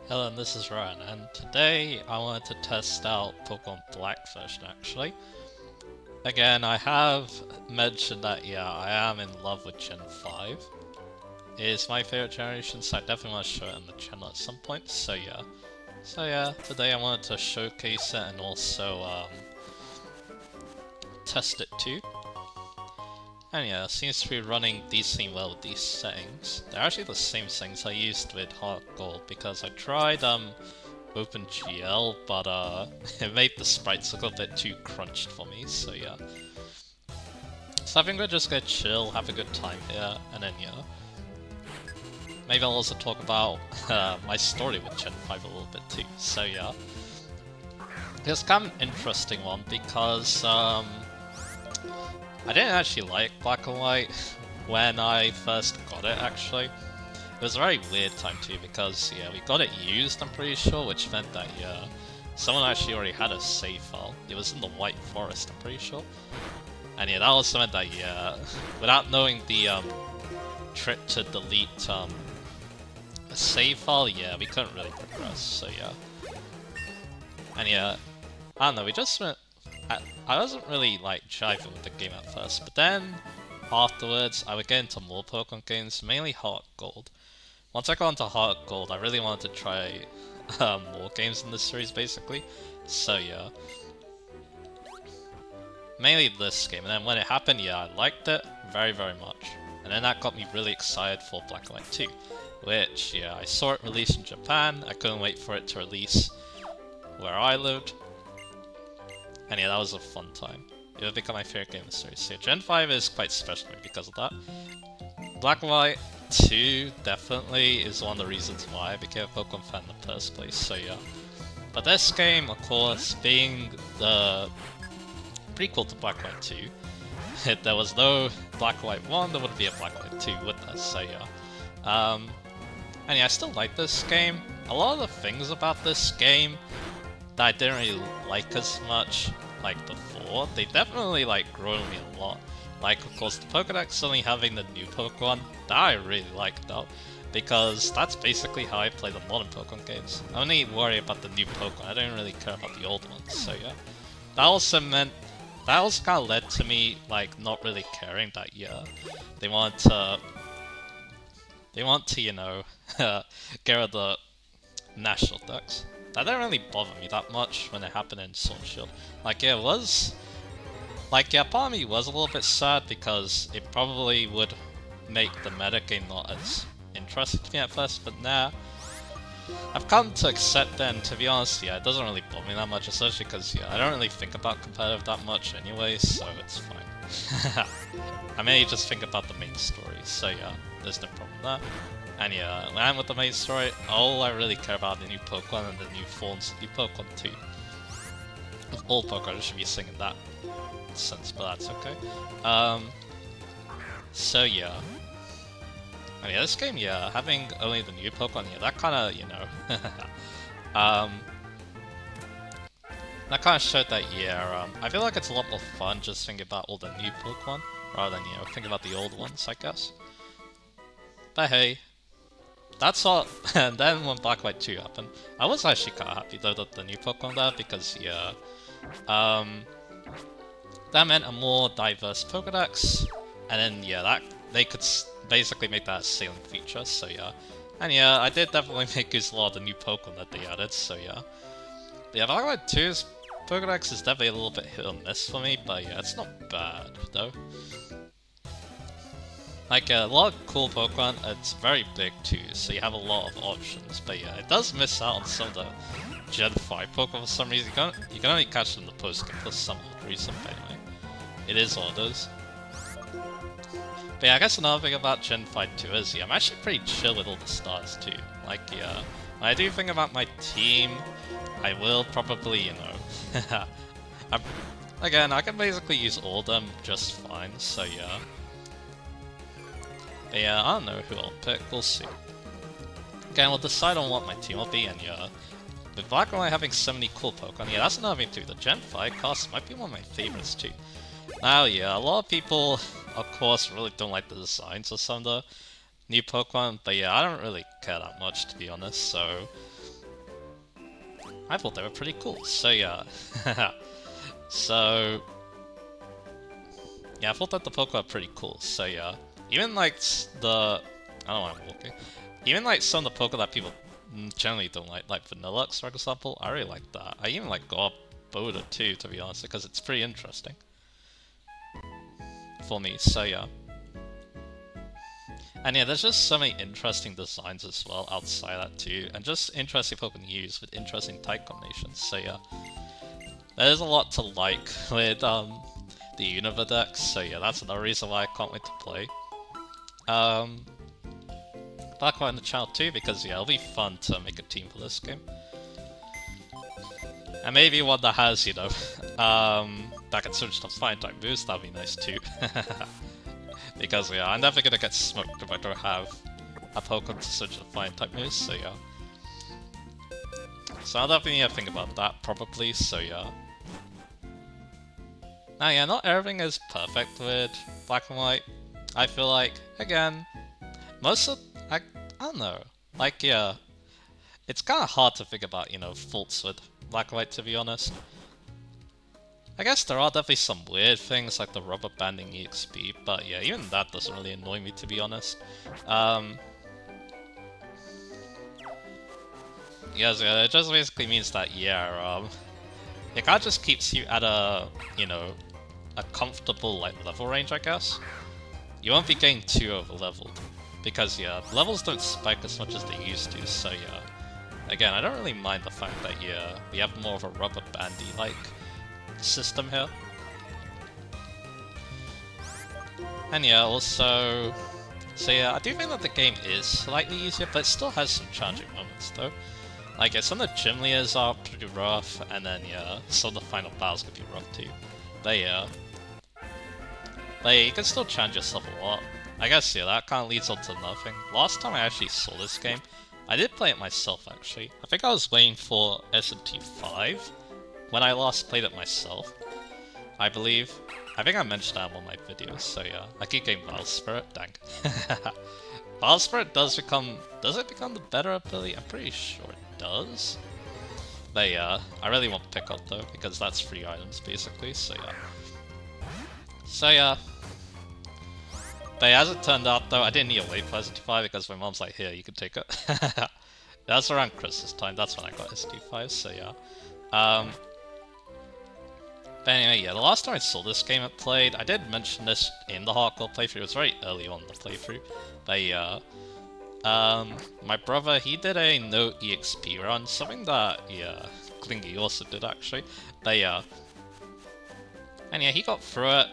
Hello, this is Ryan, and today I wanted to test out Pokemon Black version actually. Again, I have mentioned that, yeah, I am in love with Gen 5. It's my favorite generation, so I definitely want to show it on the channel at some point, so yeah. Today I wanted to showcase it and also test it too. And yeah, it seems to be running decently well with these settings. They're actually the same settings I used with Heart Gold, because I tried OpenGL, but it made the sprites look a bit too crunched for me, so yeah. So I think we're just gonna chill, have a good time here, and then yeah. Maybe I'll also talk about my story with Gen 5 a little bit too, so yeah. It's kind of an interesting one because I didn't actually like Black and White when I first got it actually. It was a very weird time too because, yeah, we got it used, I'm pretty sure, which meant that, yeah, someone actually already had a save file. It was in the White Forest, I'm pretty sure. And yeah, that also meant that, yeah, without knowing the trick to delete a save file, yeah, we couldn't really progress, so yeah. And yeah, I don't know, we just went... I wasn't really, like, jiving with the game at first, but then afterwards, I would get into more Pokemon games, mainly Heart Gold. Once I got into Heart Gold, I really wanted to try more games in this series, basically. So yeah, mainly this game. And then when it happened, yeah, I liked it very, very much. And then that got me really excited for Black and White 2, which, yeah, I saw it released in Japan. I couldn't wait for it to release where I lived. And yeah, that was a fun time. It would become my favorite game in the series. So Gen 5 is quite special because of that. Black and White 2 definitely is one of the reasons why I became a Pokemon fan in the first place, so yeah. But this game, of course, being the prequel to Black and White 2, if there was no Black and White 1, there wouldn't be a Black and White 2 with us, so yeah. And yeah, I still like this game. A lot of the things about this game that I didn't really like as much, like before, they definitely, like, grown me a lot. Like, of course, the Pokédex suddenly having the new Pokemon, that I really like though, because that's basically how I play the modern Pokemon games. I only worry about the new Pokemon, I don't really care about the old ones, so yeah. That also kind of led to me, like, not really caring that, yeah, they want to, you know, get rid of the national decks. That didn't really bother me that much when it happened in Sword and Shield. Like, yeah, it was... Like, yeah, part of me was a little bit sad because it probably would make the metagame not as interesting to me at first, but nah. I've come to accept it, and to be honest, yeah, it doesn't really bother me that much, especially because, yeah, I don't really think about competitive that much anyway, so it's fine. I mainly just think about the main story, so yeah, there's no problem there. And yeah, when I'm with the main story, all I really care about the new Pokemon and the new forms of the Pokemon too. Of all Pokemon, I should be singing that sense, but that's okay. So yeah. And yeah, this game, yeah, having only the new Pokemon, yeah, that kinda, you know, that kinda showed that, yeah, I feel like it's a lot more fun just thinking about all the new Pokemon, rather than, you know, thinking about the old ones, I guess. But hey, that's all. And then when Black White 2 happened, I was actually kinda happy though that the new Pokemon there, because, yeah, that meant a more diverse Pokédex, and then, yeah, that they could basically make that a salient feature, so yeah. And yeah, I did definitely make use of a lot of the new Pokemon that they added, so yeah. But yeah, Black White 2's Pokédex is definitely a little bit hit or miss for me, but yeah, it's not bad, though. Like, a lot of cool Pokemon, it's very big too, so you have a lot of options, but yeah, it does miss out on some of the Gen 5 Pokemon for some reason. You can only catch them in the post-game for some reason, but anyway. It is all it is. But yeah, I guess another thing about Gen 5 too is, yeah, I'm actually pretty chill with all the stars too. Like, yeah, when I do think about my team, I will probably, you know, again, I can basically use all of them just fine, so yeah. But yeah, I don't know who I'll pick, we'll see. Again, we'll decide on what my team will be, and yeah, with Black and White having so many cool Pokemon, yeah, that's another thing too. The Gen 5 cast might be one of my favorites too. Now, yeah, a lot of people, of course, really don't like the designs of some of the new Pokemon, but yeah, I don't really care that much, to be honest, so I thought they were pretty cool. So yeah, so yeah, I thought that the Poké were pretty cool. So yeah, even like I don't know why I'm walking. Even like some of the Poké that people generally don't like Vanillux, for example, I really like that. I even like Boda too, to be honest, because it's pretty interesting for me. So yeah. And yeah, there's just so many interesting designs as well outside that too, and just interesting Pokemon used with interesting type combinations. So yeah, there's a lot to like with the Unova decks. So yeah, that's another reason why I can't wait to play. Back on the channel too, because yeah, it'll be fun to make a team for this game, and maybe one that has, you know, that can switch to fine type moves. That'd be nice too. Because yeah, I'm never gonna get smoked if I don't have a Pokemon to switch to fine type moves, so yeah. So I'll definitely need to think about that probably, so yeah. Now yeah, not everything is perfect with Black and White. I feel like, again, most of, I don't know, like yeah, it's kinda hard to think about, you know, faults with Black and White, to be honest. I guess there are definitely some weird things like the rubber banding EXP, but yeah, even that doesn't really annoy me, to be honest. Yes, yeah, it just basically means that, yeah, it kind of just keeps you at a, you know, a comfortable like level range, I guess. You won't be getting too over leveled, because yeah, levels don't spike as much as they used to, so yeah. Again, I don't really mind the fact that yeah, we have more of a rubber bandy like system here. And yeah, also, so yeah, I do think that the game is slightly easier, but it still has some challenging moments though. Like yeah, some of the gym leaders are pretty rough, and then yeah, some of the final battles could be rough too. But yeah, you can still challenge yourself a lot. I guess yeah, that kind of leads on to another thing. Last time I actually saw this game, I did play it myself actually. I think I was waiting for SMT5 when I last played it myself, I believe. I think I mentioned that on my videos, so yeah. I keep getting Battle Spirit, dang. Battle Spirit does it become the better ability? I'm pretty sure it does. But yeah, I really want Pickup though, because that's 3 items basically, so yeah. So yeah. But yeah, as it turned out though, I didn't need to wait for SMT5 because my mom's like, here, you can take it. That's around Christmas time, that's when I got SMT5, so yeah. But anyway, yeah, the last time I saw this game it played, I did mention this in the hardcore playthrough, it was very early on in the playthrough, but yeah, my brother, he did a no EXP run, something that, yeah, Klingy also did actually, but yeah, and yeah, he got through it.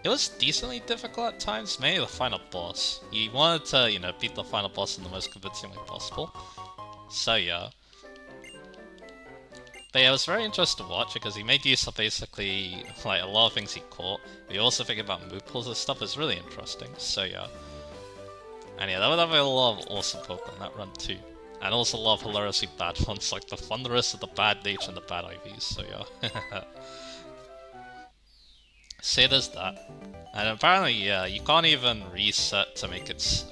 It was decently difficult at times, mainly the final boss. He wanted to, you know, beat the final boss in the most convincing way possible, so yeah. But yeah, it was very interesting to watch because he made use of basically like a lot of things he caught. But you also think about move pulls and stuff. It's really interesting. So yeah, and yeah, there were definitely a lot of awesome Pokemon that run too, and also a lot of hilariously bad ones like the Thunderous, the Bad Nature, and the Bad IVs. So yeah, say there's that, and apparently yeah, you can't even reset to make its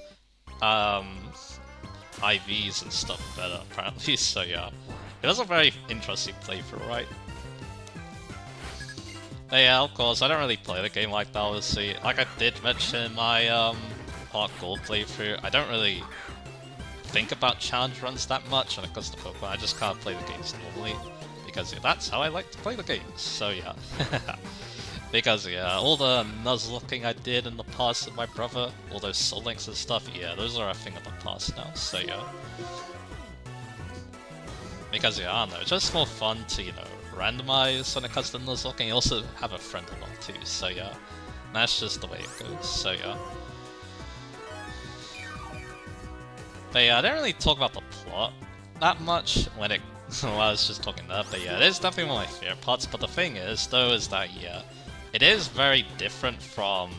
IVs and stuff better apparently. So yeah. It was a very interesting playthrough, right? But yeah, of course, I don't really play the game like that, obviously. Like I did mention in my Heart Gold playthrough, I don't really think about challenge runs that much when it comes to Pokemon. I just can't play the games normally, because yeah, that's how I like to play the games, so yeah. Because yeah, all the Nuzlocking I did in the past with my brother, all those Soul Links and stuff, yeah, those are a thing of the past now, so yeah. Because yeah, I don't know, it's just more fun to, you know, randomize when it comes to Nuzlocking. You also have a friend along too, so yeah. That's just the way it goes, so yeah. But yeah, I didn't really talk about the plot that much when I was just talking that, but yeah, it is definitely one of my favorite parts. But the thing is, though, is that yeah, it is very different from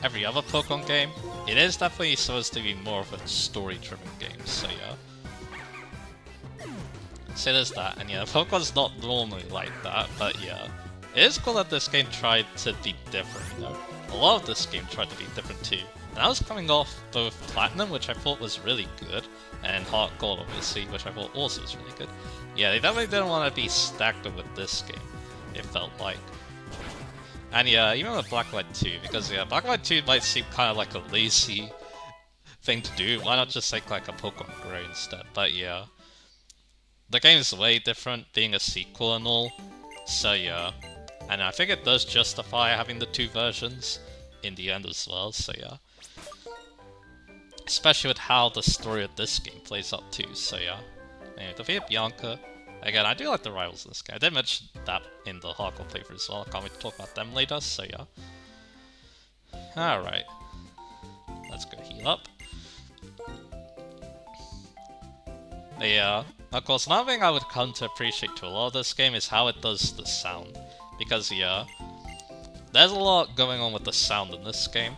every other Pokemon game. It is definitely supposed to be more of a story-driven game, so yeah. So there's that, and yeah, Pokemon's not normally like that, but yeah. It is cool that this game tried to be different, you know? A lot of this game tried to be different too. And I was coming off both Platinum, which I thought was really good, and Heart Gold obviously, which I thought also was really good. Yeah, they definitely didn't want to be stacked up with this game, it felt like. And yeah, even with Blacklight 2, because yeah, Blacklight 2 might seem kind of like a lazy thing to do, why not just make like a Pokemon Grey instead? But yeah, the game is way different, being a sequel and all, so yeah. And I think it does justify having the two versions in the end as well, so yeah. Especially with how the story of this game plays out too, so yeah. Anyway, defeated Bianca. Again, I do like the rivals in this game. I did mention that in the hardcore playthrough as well. I can't wait to talk about them later, so yeah. Alright. Let's go heal up. But yeah, of course, another thing I would come to appreciate to a lot of this game is how it does the sound. Because yeah, there's a lot going on with the sound in this game.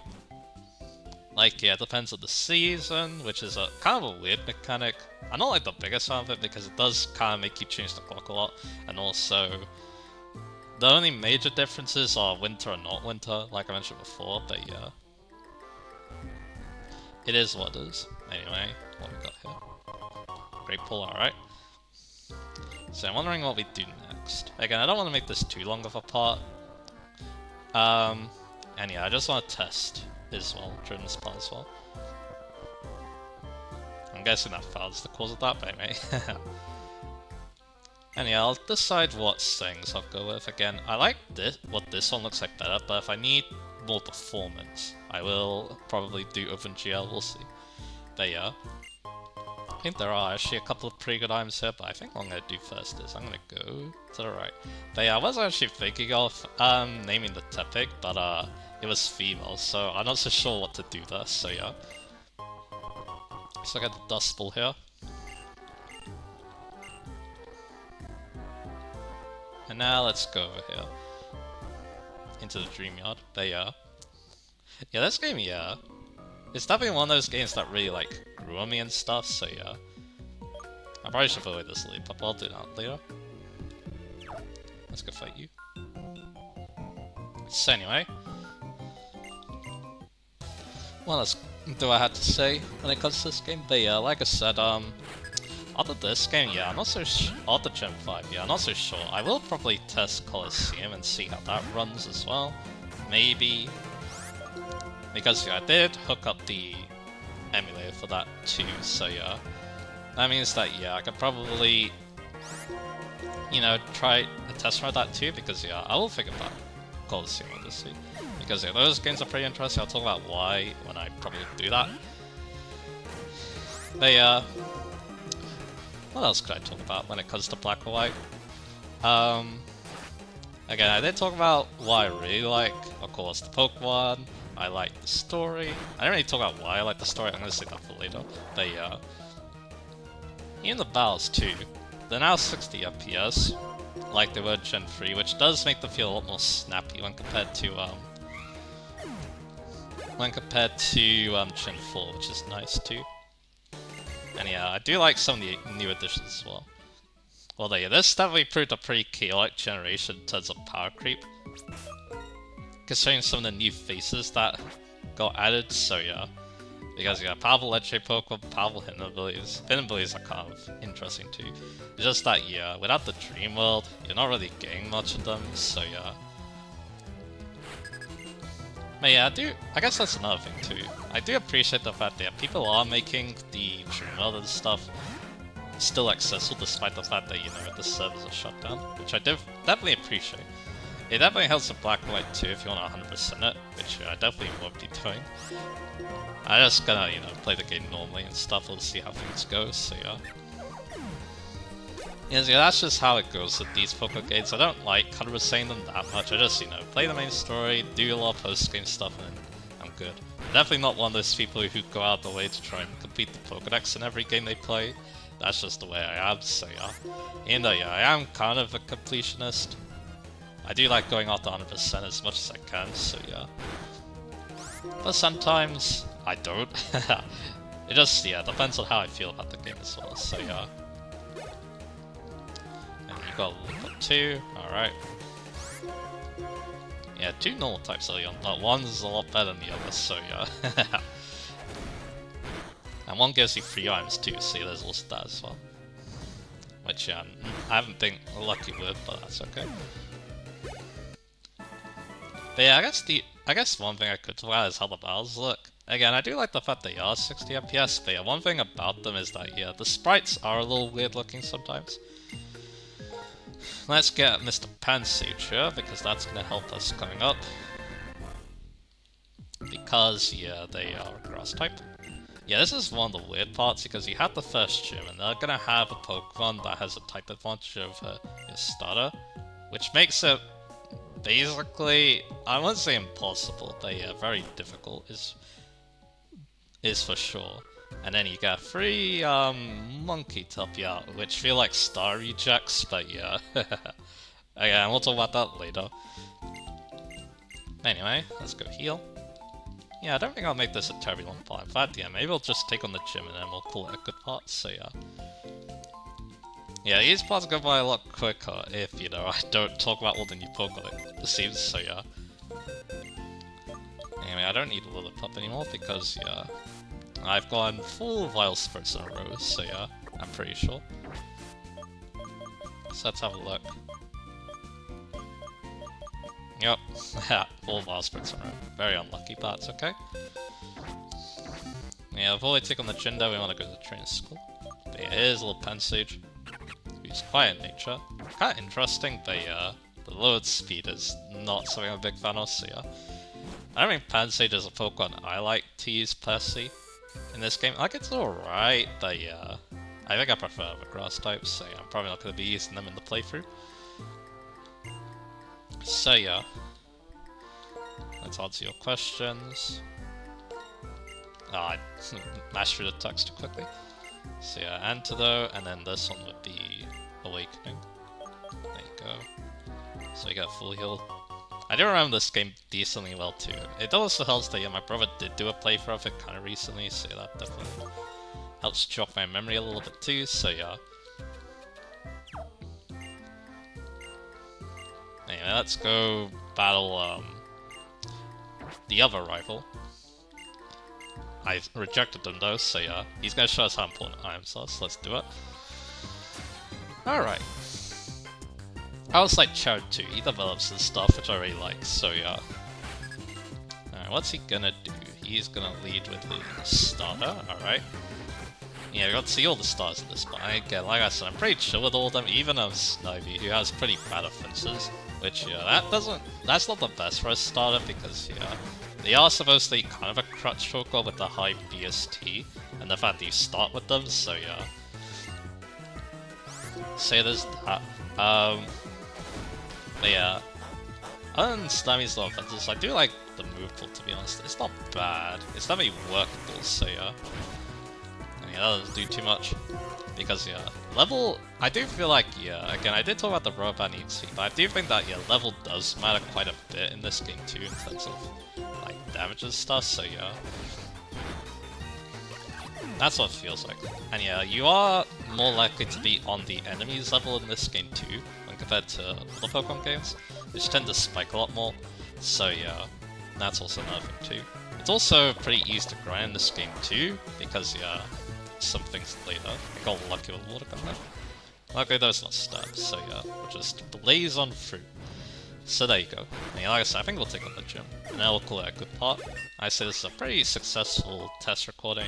Like, yeah, it depends on the season, which is a kind of a weird mechanic. I'm not like the biggest fan of it because it does kind of make you change the clock a lot, and also the only major differences are winter and not winter, like I mentioned before, but yeah. It is what it is. Anyway, what we got here? Great pull, alright. So I'm wondering what we do next. Again, I don't want to make this too long of a part. And yeah, I just want to test as well during this part as well. I'm guessing that fail's the cause of that, but anyway. And yeah, I'll decide what things I'll go with. Again, I like this, what this one looks like better, but if I need more performance, I will probably do OpenGL, we'll see. But yeah, I think there are actually a couple of pretty good items here, but I think what I'm going to do first is I'm going to go to the right. But yeah, I was actually thinking of naming the Tepig, but it was female, so I'm not so sure what to do there, so yeah. So I got the Dust Ball here. And now let's go over here. Into the Dream Yard. But yeah. Yeah, this game, yeah. It's definitely one of those games that really, like, grew on me and stuff, so yeah. I probably should avoid this leap up, I'll do that later. Let's go fight you. So anyway. What else do I have to say when it comes to this game? But yeah, like I said, after this game, yeah, I'm not so after Gen 5, yeah, I'm not so sure. I will probably test Colosseum and see how that runs as well. Maybe. Because yeah, I did hook up the emulator for that too, so yeah. That means that, yeah, I could probably, you know, try a test run of that too, because yeah, I will think about Colosseum obviously. Because yeah, those games are pretty interesting. I'll talk about why when I probably do that. But yeah, what else could I talk about when it comes to Black or White? Again, I did talk about what I really like. Of course, the Pokemon. I like the story. I didn't really talk about why I like the story. I'm gonna save that for later. But yeah, even the battles too. They're now 60 FPS, like they were Gen 3, which does make them feel a lot more snappy when compared to Gen 4, which is nice too. And yeah, I do like some of the new additions as well. Well, yeah, this definitely proved a pretty chaotic generation in terms of power creep. Considering some of the new faces that got added, so yeah. Because yeah, powerful legendary Pokemon, powerful hidden abilities. Hidden abilities are kind of interesting too. It's just that, yeah, without the Dream World, you're not really getting much of them, so yeah. But yeah, I guess that's another thing too. I do appreciate the fact that people are making the Dream World and stuff still accessible despite the fact that, you know, the servers are shut down, which I definitely appreciate. It definitely helps with Black and White too if you want to 100% it, which I definitely won't be doing. I'm just gonna, you know, play the game normally and stuff, we'll see how things go, so yeah. Yeah, that's just how it goes with these Pokemon games. I don't like 100%ing them that much, I just, you know, play the main story, do a lot of post-game stuff, and I'm good. I'm definitely not one of those people who go out the way to try and complete the Pokedex in every game they play. That's just the way I am, so yeah. And yeah, I am kind of a completionist. I do like going after 100% as much as I can, so yeah. But sometimes I don't. It just, yeah, depends on how I feel about the game as well, so yeah. And you got level 2, alright. Yeah, 2 normal types early on, but one is a lot better than the other, so yeah. And And one gives you 3 items too, see there's also that as well. Which I haven't been lucky with, but that's okay. But yeah, I guess one thing I could talk about is how the battles look. Again, I do like the fact they are 60 FPS, but yeah, one thing about them is that, yeah, the sprites are a little weird looking sometimes. Let's get Mr. Pansage here, because that's going to help us coming up. Because, yeah, they are grass type. Yeah, this is one of the weird parts, because you have the first gym, and they're going to have a Pokemon that has a type advantage over your starter, which makes it basically, I wouldn't say impossible, but yeah, very difficult is for sure. And then you got 3 monkey to help you out, which feel like star rejects, but yeah. Again, we'll talk about that later. Anyway, let's go heal. Yeah, I don't think I'll make this a terribly long part. In fact, yeah, maybe we'll just take on the gym and then we'll call it a good part, so yeah. Yeah, these parts go by a lot quicker if, you know, I don't talk about all the new Pokemon, it seems, so yeah. Anyway, I don't need a Lillipup anymore because, yeah, I've gone full Vile Spirits in a row, so yeah, I'm pretty sure. So let's have a look. Yep, full Vile Spirits in a row. Very unlucky, but that's okay. Yeah, before we take on the Jindo, we want to go to the training school. But yeah, here's a little Pansage. He's quiet in nature. Kinda interesting, but yeah, the lowered speed is not something I'm a big fan of, so yeah. I don't think Pansage is a Pokemon I like to use per se in this game. Like, it's alright, but yeah, I think I prefer the grass types, so yeah, I'm probably not going to be using them in the playthrough. So yeah, let's answer your questions. I mashed through the text too quickly. So yeah, Antidote, and then this one would be Awakening. There you go. So you got full heal. I do remember this game decently well too. It also helps that, yeah, my brother did do a playthrough of it kind of recently, so that definitely helps jog my memory a little bit too, so yeah. Anyway, let's go battle the other rival. I rejected them though, so yeah. He's gonna show us how important items are, so let's do it. Alright. I was like Chad too, he develops and stuff, which I really like, so yeah. Alright, what's he gonna do? He's gonna lead with the starter, alright. Yeah, we got to see all the stars in this, but again, like I said, I'm pretty chill with all of them, even of Snivy, who has pretty bad offenses. Which, yeah, that's not the best for a starter, because, yeah, they are supposed to be kind of a crutch Pokemon with the high BST, and the fact that you start with them, so yeah. So there's that. But yeah, other than Snammy's low offenses, I do like the move pool, to be honest. It's not bad. It's definitely workable, so yeah. And yeah, that doesn't do too much. Because, yeah, level... I do feel like, yeah, again, I did talk about the robot needs to, but I do think that, yeah, level does matter quite a bit in this game too, in terms of, like, damage and stuff, so yeah. That's what it feels like. And yeah, you are more likely to be on the enemy's level in this game too, when compared to other Pokemon games, which tend to spike a lot more, so yeah, that's also another thing too. It's also pretty easy to grind in this game too, because, yeah, some things later. I got lucky with water gun there. Luckily though it's not stabbed, so yeah, we'll just blaze on through. So there you go. And yeah, like I said, I think we'll take on the gym, and then we'll call it a good part. I say this is a pretty successful test recording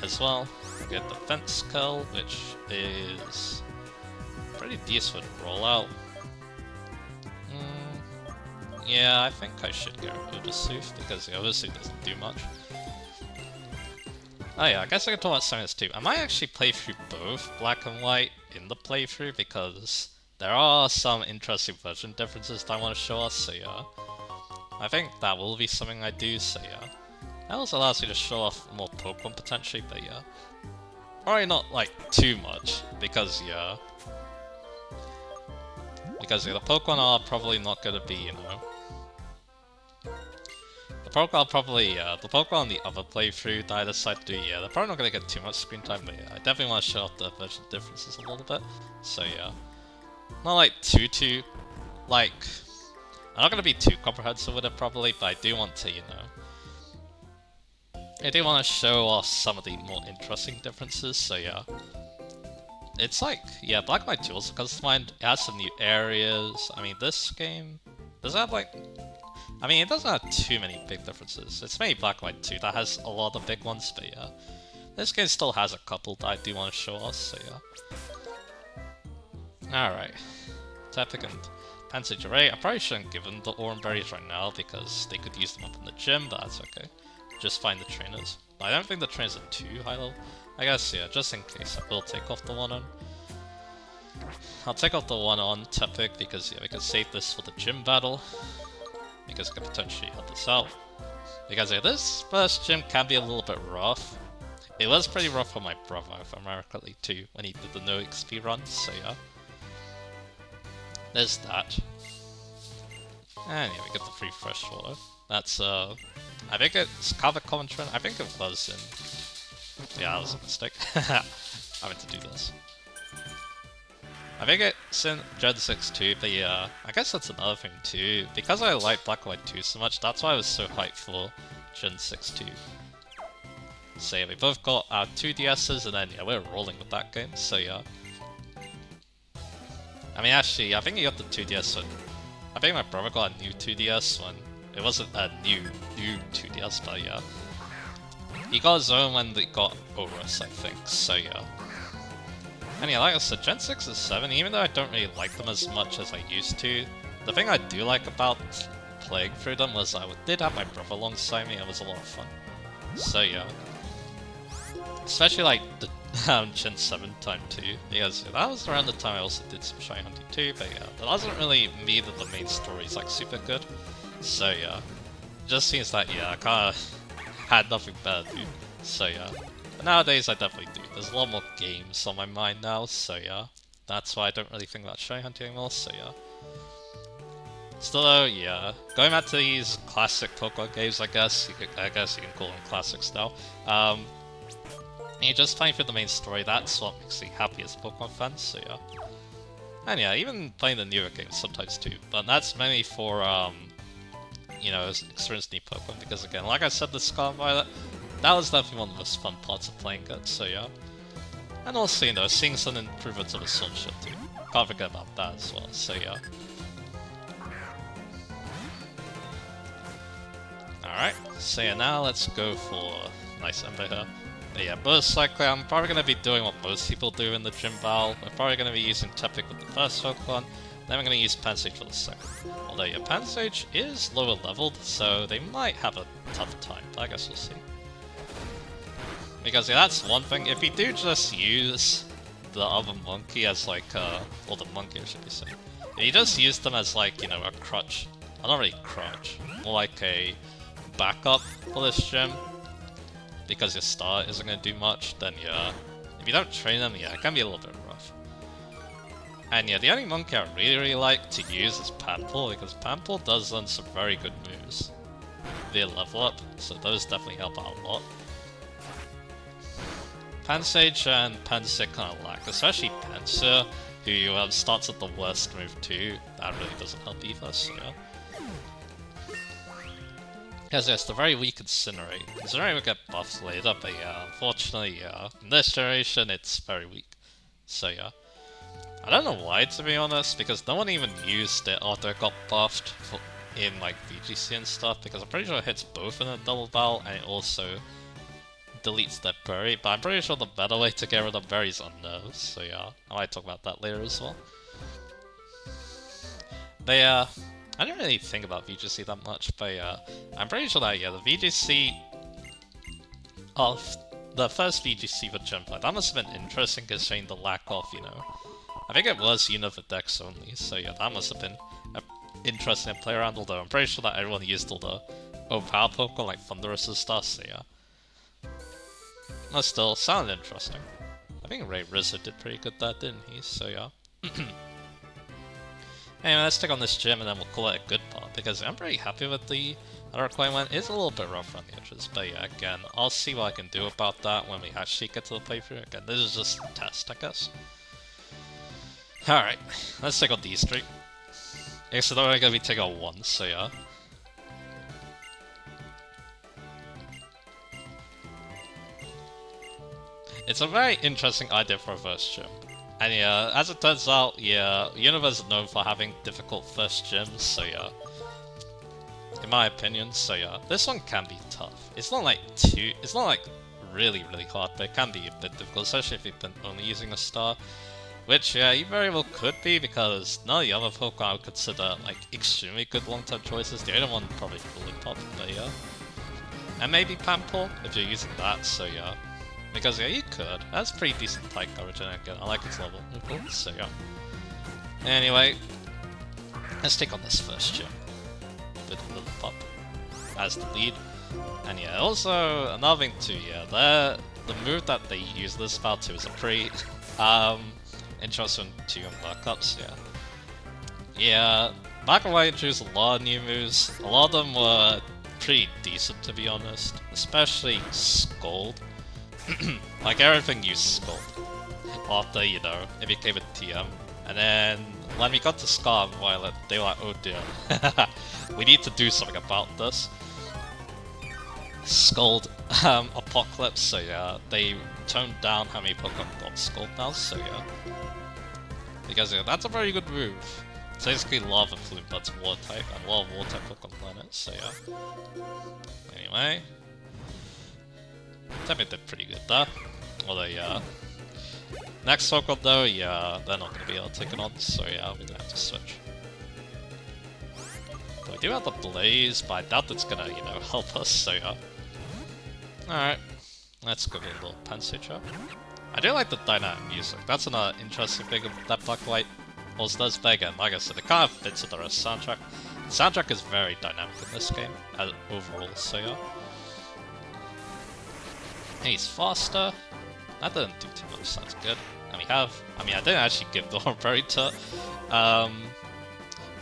as well. We get the Fence Curl, which is pretty decent rollout. Yeah, I think I should go with the Sooth, because the other Sooth doesn't do much. Oh yeah, I guess I can talk about Silence too. I might actually play through both Black and White in the playthrough, because there are some interesting version differences that I want to show us, so yeah. I think that will be something I do, so yeah. That also allows me to show off more Pokemon potentially, but yeah. Probably not like too much, because yeah. Because yeah, the Pokemon are probably not going to be, you know... The Pokemon on the other playthrough that I decided to do, yeah, they're probably not going to get too much screen time, but yeah, I definitely want to show off the version differences a little bit, so yeah. Not like too, like, I'm not going to be too comprehensive with it probably, but I do want to, you know, I do want to show off some of the more interesting differences, so yeah. It's like, yeah, Black Knight 2 also comes to mind. It has some new areas. I mean, this game does have like... I mean, it doesn't have too many big differences. It's mainly Black Knight 2 that has a lot of the big ones, but yeah. This game still has a couple that I do want to show off, so yeah. Alright. Tepig and Pansage Array. I probably shouldn't give them the Oran Berries right now because they could use them up in the gym, but that's okay. Just find the trainers. I don't think the trainers are too high level. I guess, yeah, just in case, I will take off the one on. I'll take off the one on Tepig because, yeah, we can save this for the gym battle. Because I could potentially help this out. Because, yeah, this first gym can be a little bit rough. It was pretty rough for my brother, if I remember correctly, too, when he did the no XP run, so yeah. There's that. And yeah, we get the free fresh water. That's, I think it's covered common trend. I think it was in... Yeah, that was a mistake. I meant to do this. I think it's in Gen 6 too, but yeah, I guess that's another thing too. Because I like Black Knight 2 so much, that's why I was so hyped for Gen 6 too. So yeah, we both got our 2DSs and then yeah, we're rolling with that game, so yeah. I mean actually, I think he got the 2DS when... I think my brother got a new 2DS when... It wasn't a new 2DS, but yeah. He got his own when they got Horus, I think, so yeah. And yeah, like I said, Gen 6 and 7, even though I don't really like them as much as I used to, the thing I do like about playing through them was I did have my brother alongside me, it was a lot of fun. So yeah. Especially like the Gen 7 time too, because that was around the time I also did some Shiny Hunting too, but yeah, that doesn't really mean that the main story is like super good. So yeah, it just seems that yeah, I kinda had nothing better to do, so yeah. But nowadays I definitely do. There's a lot more games on my mind now, so yeah. That's why I don't really think about Shiny Hunting anymore, so yeah. Still though, yeah. Going back to these classic Pokemon games, I guess you can call them classics now. You're just playing through the main story, that's what makes me happy as a Pokemon fan, so yeah. And yeah, even playing the newer games sometimes too, but that's mainly for, you know, experience new Pokemon, because again, like I said, the Scarlet Violet, that was definitely one of the most fun parts of playing it, so yeah. And also, you know, seeing some improvements of the Sword Shield too. Can't forget about that as well, so yeah. Alright, so yeah, now let's go for nice Ember here. But yeah, most likely I'm probably going to be doing what most people do in the gym battle. We're probably going to be using Tepig with the first Pokemon, then we're going to use Pansage for the second. Although yeah, Pansage is lower leveled, so they might have a tough time, but I guess we'll see. Because yeah, that's one thing, if you do just use the other monkey as like, or the monkey I should be saying. If you just use them as like, you know, a crutch, well, not really crutch, more like a backup for this gym, because your start isn't going to do much, then yeah, if you don't train them, yeah, it can be a little bit rough. And yeah, the only monkey I really like to use is Panpour, because Panpour does learn some very good moves via level up, so those definitely help out a lot. Pansage and Pansy kind of lack, especially Pansy, who starts at the worst move too. That really doesn't help either, so yeah. Yes, yes, the very weak Incinerate. Incinerate will get buffs later, but yeah, unfortunately, yeah, in this generation it's very weak. So yeah. I don't know why, to be honest, because no one even used it after it got buffed in like VGC and stuff, because I'm pretty sure it hits both in a double battle, and it also deletes that berry, but I'm pretty sure the better way to get rid of berries on nerves, so yeah, I might talk about that later as well. But yeah, I didn't really think about VGC that much, but yeah, I'm pretty sure that, yeah, the VGC of the first VGC for Genfly, that must have been interesting considering the lack of, you know, I think it was Unova Dex only, so yeah, that must have been interesting to play around, although I'm pretty sure that everyone used all the overpower Pokemon like Thundurus and stuff, so yeah. But still, sounded interesting. I think Ray Rizzo did pretty good there, didn't he? So yeah. Anyway, let's take on this gym and then we'll call it a good part, because I'm pretty happy with the other claim one. It's a little bit rough around the edges, but yeah, again, I'll see what I can do about that when we actually get to the playthrough. Again, this is just a test, I guess. Alright, let's take on these three. Okay, so they're only going to be taking on one, so yeah. it's a very interesting idea for a first gym. And yeah, as it turns out, yeah, Universe is known for having difficult first gyms, so yeah. In my opinion, so yeah, this one can be tough. It's not like really, really hard, but it can be a bit difficult, especially if you've been only using a star. Which, yeah, you very well could be, because none of the other Pokemon I would consider, like, extremely good long-term choices. The only one probably Pop, but yeah. And maybe Pampor, if you're using that, so yeah. Because, yeah, you could. That's pretty decent type coverage, and again, I like its level, so yeah. Anyway, let's take on this first gym. With Pop as the lead. And yeah, also, another thing too, yeah, the move that they use this spell to is a pretty, interesting to backups, yeah. Yeah, Black and White introduced a lot of new moves. A lot of them were pretty decent, to be honest. Especially Scold. Like, everything used Scold. After, you know, it became a TM. And then, when we got to Scar and Violet, they were like, oh dear. We need to do something about this. Scold Apocalypse, so yeah, they toned down how many Pokemon got Scold now, so yeah. Because yeah, that's a very good move. It's basically Lava Plume, that's Water type, and a lot of Water type Pokemon planet, so yeah. Anyway. Temmie did pretty good there. Although yeah. Next Pokemon though, yeah, they're not gonna be able to take it on, so yeah, we're gonna have to switch. But we do have the Blaze, but I doubt it's gonna, you know, help us, so yeah. Alright, let's go get a little Pansage up. I do like the dynamic music, that's another interesting thing of that Black White also does, but again, like I said, it kind of fits with the rest of the soundtrack. The soundtrack is very dynamic in this game, overall, so yeah. He's faster. That didn't do too much, that's good. And I didn't actually give the Hornberry to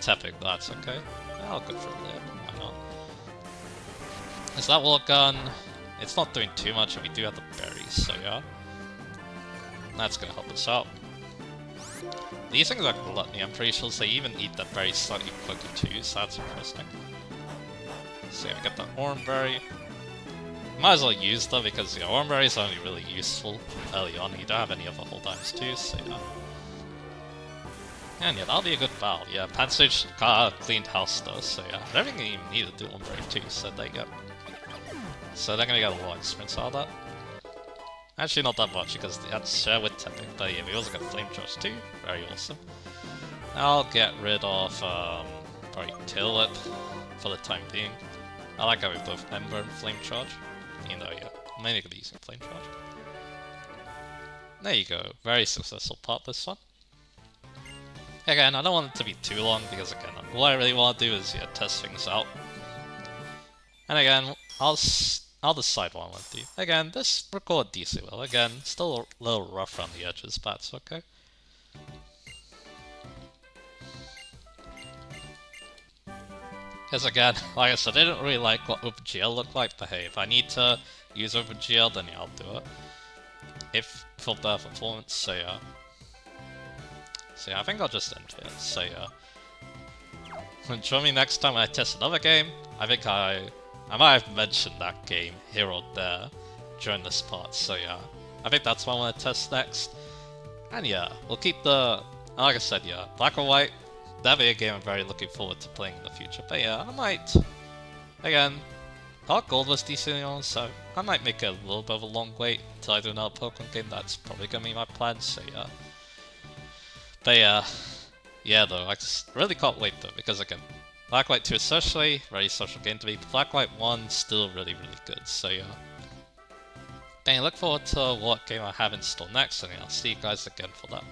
Tepig, that's okay. I'll go for a lip, why not? Is that Wall Gun? It's not doing too much, and we do have the berries, so yeah. That's gonna help us out. These things are gluttony, I'm pretty sure they even eat that berry slightly quicker too, so that's interesting. So yeah, we got the Hornberry. Might as well use them because yeah, Hornberry is only really useful early on. You don't have any other hold times too, so yeah. And yeah, that'll be a good battle. Yeah, Pansage cleaned house though, so yeah. I don't think they even need to do Hornberry too, so there you go. So they're gonna get a lot of experience out of that. Actually not that much because they had to share with Tepig, but yeah, we also got Flame Charge too. Very awesome. I'll get rid of probably Tail Whip for the time being. I like having both Ember and Flame Charge. Even though, yeah, I'm mainly gonna be using Flame Charge. There you go, very successful part this one. Again, I don't want it to be too long because again, all I really want to do is test things out. And again, I'll decide what I want to do. Again, this recorded decently well. Again, still a little rough around the edges, but it's okay. Because again, like I said, I didn't really like what OpenGL looked like, but hey, if I need to use OpenGL, then yeah, I'll do it. If for better performance, so yeah. So yeah, I think I'll just end it, so yeah. And join me next time when I test another game. I think I might have mentioned that game here or there during this part, so yeah. I think that's what I want to test next. And yeah, we'll keep the... Like I said, yeah, Black or White, that'll be a game I'm very looking forward to playing in the future. But yeah, I might... Again, Dark Gold was decent on, so I might make a little bit of a long wait until I do another Pokemon game. That's probably going to be my plan, so yeah. But yeah though, I just really can't wait though, because again, Black White 2 especially, very social game to me. Black White 1 still really good, so yeah. Then look forward to what game I have in store next, and I'll see you guys again for that.